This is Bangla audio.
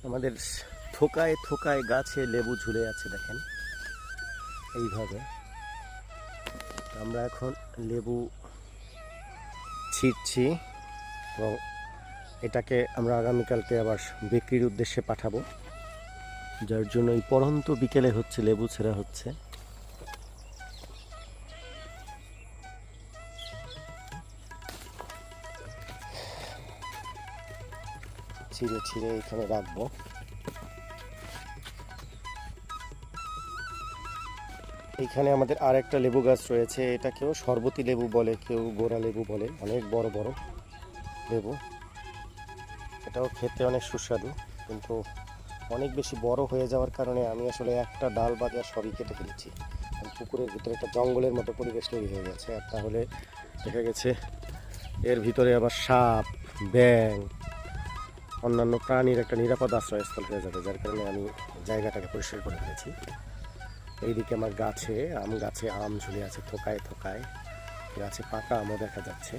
আমাদের থোকায় থোকায় গাছে লেবু ঝুলে আছে দেখেন এইভাবে। আমরা এখন লেবু ছিঁড়ছি এবং এটাকে আমরা আগামীকালকে আবার বিক্রির উদ্দেশ্যে পাঠাবো, যার জন্য এই পড়ন্ত বিকেলে হচ্ছে লেবু ছেঁড়া হচ্ছে। ছিঁড়ে ছিঁড়ে এখানে রাখবো। এইখানে আমাদের আর একটা লেবু গাছ রয়েছে, এটাকেও শরবতী লেবু বলে, কেউ গোড়া লেবু বলে, অনেক বড় বড় লেবু। এটাও খেতে অনেক সুস্বাদু, কিন্তু অনেক বেশি বড় হয়ে যাওয়ার কারণে আমি আসলে একটা ডাল বাদে আর সবই কেটে ফেলেছি। পুকুরের ভিতরে একটা জঙ্গলের মতো পরিবেশ তৈরি হয়ে গেছে, আর তাহলে দেখা গেছে এর ভিতরে আবার সাপ, ব্যাঙ, অন্যান্য প্রাণীর একটা নিরাপদ আশ্রয়স্থল হয়ে যাবে, যার কারণে আমি জায়গাটাকে পরিষ্কার করে ফেলেছি। এইদিকে আমার গাছে আম ঝুলে আছে থোকায় থোকায়, গাছে পাকা আমও দেখা যাচ্ছে।